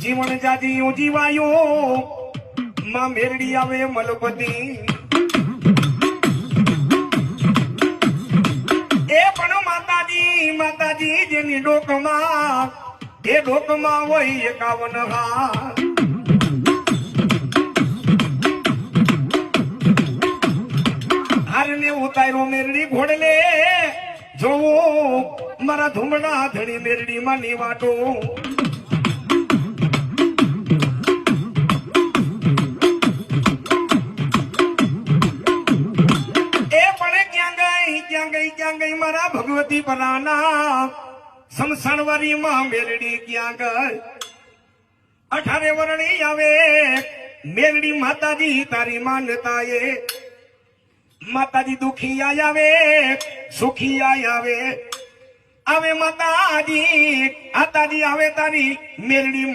જીવન જાજીયું જીવાયું માં મેરડી આવે મલપતિ એ પણ માતાજી જેની ડોકમાં એ ડોકમાં હોય 51 હાથ હારને ઉતાર્યો મેરડી ઘોડલે જોવો મારા ધૂમડા ધણી મેરડી માં નીવાટો એ પણ ક્યાં ગઈ મારા ભગવતી પરાના સમસણવારી માં મેરડી ક્યાં ગઈ 18 વર્ણી આવે મેરડી માતાજી તારી માનતા એ માતાજી દુખી આવે સુખી આવે માતાજી આતાજી આવે તારી મેરડી